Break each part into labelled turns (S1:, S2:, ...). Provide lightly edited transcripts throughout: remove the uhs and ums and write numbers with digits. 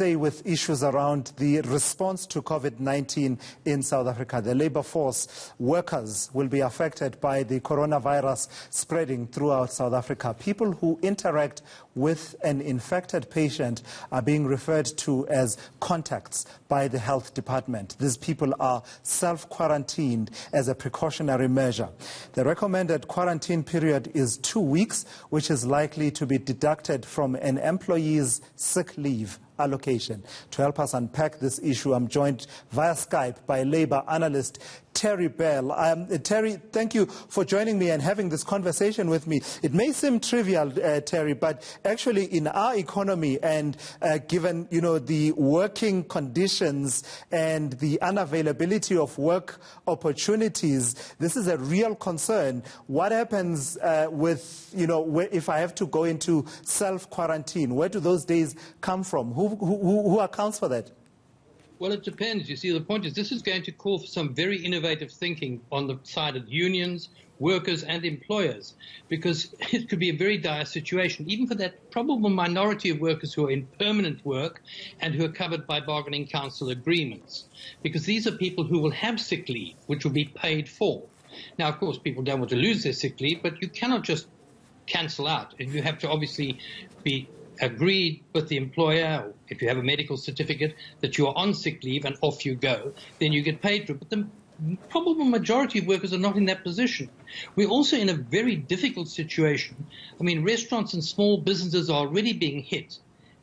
S1: with issues around the response to COVID-19 in South Africa. The labor force workers will be affected by the coronavirus spreading throughout South Africa. People who interact with an infected patient are being referred to as contacts by the health department. These people are self-quarantined as a precautionary measure. The recommended quarantine period is 2 weeks, which is likely to be deducted from an employee's sick leave allocation. To help us unpack this issue, I'm joined via Skype by Labour analyst Terry Bell. Terry, thank you for joining me and having this conversation with me. It may seem trivial, Terry, but actually in our economy and given the working conditions and the unavailability of work opportunities, this is a real concern. What happens with if I have to go into self-quarantine? Where do those days come from? Who accounts for that?
S2: Well, it depends. You see, the point is this is going to call for some very innovative thinking on the side of unions, workers and employers, because it could be a very dire situation, even for that probable minority of workers who are in permanent work and who are covered by bargaining council agreements, because these are people who will have sick leave, which will be paid for. Now, of course, people don't want to lose their sick leave, but you cannot just cancel out. You have to obviously be agreed with the employer, or if you have a medical certificate, that you are on sick leave and off you go, then you get paid for it. But the probable majority of workers are not in that position. We're also in a very difficult situation. I mean, restaurants and small businesses are already being hit.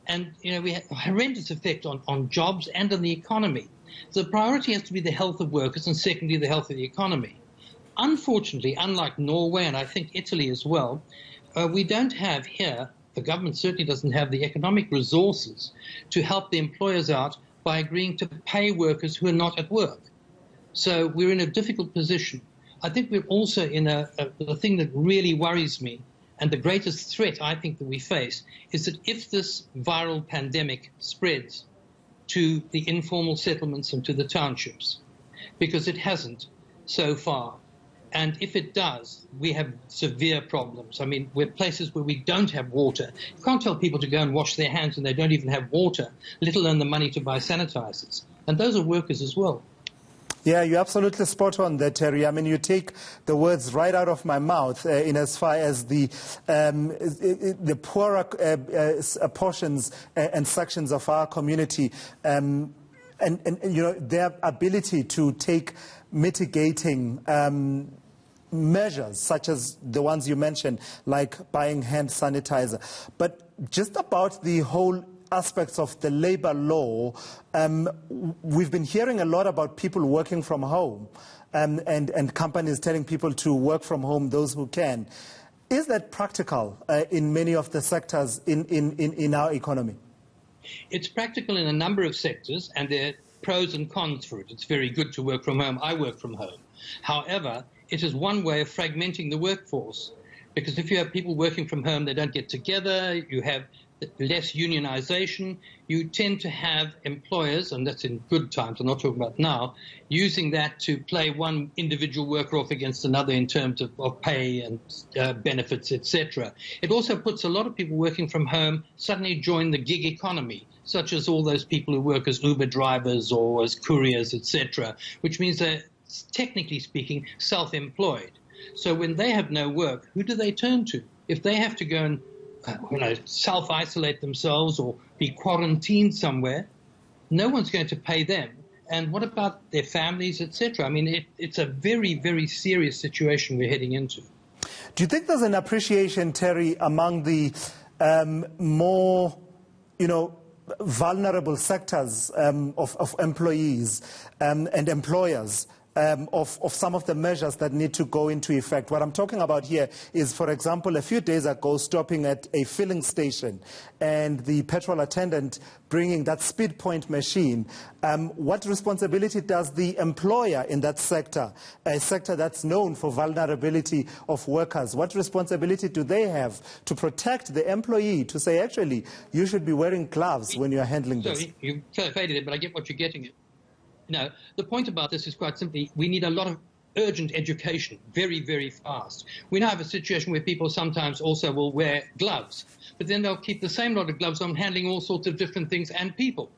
S2: And, we have a horrendous effect on jobs and on the economy. So the priority has to be the health of workers and secondly, the health of the economy. Unfortunately, unlike Norway and I think Italy as well, we don't have here, the government certainly doesn't have the economic resources to help the employers out by agreeing to pay workers who are not at work. So we're in a difficult position. I think we're also in the thing that really worries me, and the greatest threat I think that we face, is that if this viral pandemic spreads to the informal settlements and to the townships, because it hasn't so far, and if it does, we have severe problems. I mean, we're places where we don't have water. You can't tell people to go and wash their hands and they don't even have water, let alone the money to buy sanitizers. And those are workers as well.
S1: Yeah, you're absolutely spot on there, Terry. I mean, you take the words right out of my mouth in as far as the poorer portions and sections of our community and their ability to take mitigating measures such as the ones you mentioned, like buying hand sanitizer. But just about the whole aspects of the labor law, we've been hearing a lot about people working from home and companies telling people to work from home, those who can. Is that practical in many of the sectors in our economy?
S2: It's practical in a number of sectors, and there are pros and cons for it. It's very good to work from home. I work from home. However, it is one way of fragmenting the workforce, because if you have people working from home, they don't get together, you have less unionization, you tend to have employers, and that's in good times, I'm not talking about now, using that to play one individual worker off against another in terms of pay and benefits, etc. It also puts a lot of people working from home suddenly join the gig economy, such as all those people who work as Uber drivers or as couriers, etc., which means they're, technically speaking, self-employed. So when they have no work, who do they turn to? If they have to go and self-isolate themselves or be quarantined somewhere, no one's going to pay them. And what about their families, etc.? I mean, it's a very, very serious situation we're heading into.
S1: Do you think there's an appreciation, Terry, among the more, vulnerable sectors of employees and employers of some of the measures that need to go into effect? What I'm talking about here is, for example, a few days ago, stopping at a filling station and the petrol attendant bringing that speed point machine. What responsibility does the employer in that sector, a sector that's known for vulnerability of workers, what responsibility do they have to protect the employee, to say, actually, you should be wearing gloves when you're handling this?
S2: So you faded it, but I get what you're getting at. No, the point about this is quite simply, we need a lot of urgent education very, very fast. We now have a situation where people sometimes also will wear gloves, but then they'll keep the same lot of gloves on handling all sorts of different things and people,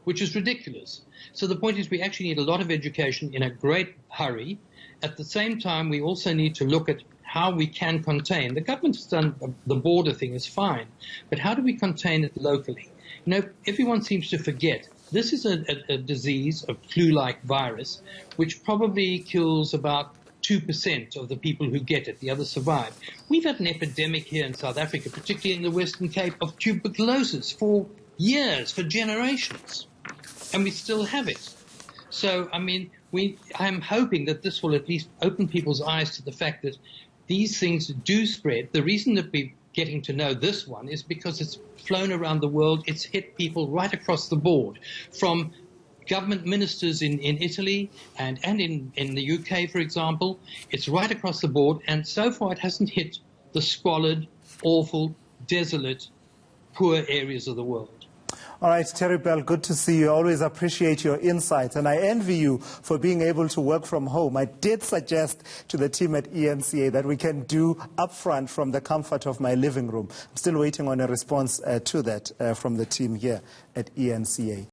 S2: which is ridiculous. So the point is we actually need a lot of education in a great hurry. At the same time, we also need to look at how we can contain. The government has done the border thing is fine, but how do we contain it locally? You know, everyone seems to forget this is a disease, a flu-like virus, which probably kills about 2% of the people who get it. The others survive. We've had an epidemic here in South Africa, particularly in the Western Cape, of tuberculosis for years, for generations, and we still have it. So, I mean, I'm hoping that this will at least open people's eyes to the fact that these things do spread. The reason that we're getting to know this one is because it's flown around the world. It's hit people right across the board, from government ministers in Italy and in the UK, for example. It's right across the board, and so far it hasn't hit the squalid, awful, desolate, poor areas of the world.
S1: All right, Terry Bell, good to see you. I always appreciate your insights, and I envy you for being able to work from home. I did suggest to the team at ENCA that we can do upfront from the comfort of my living room. I'm still waiting on a response to that from the team here at ENCA.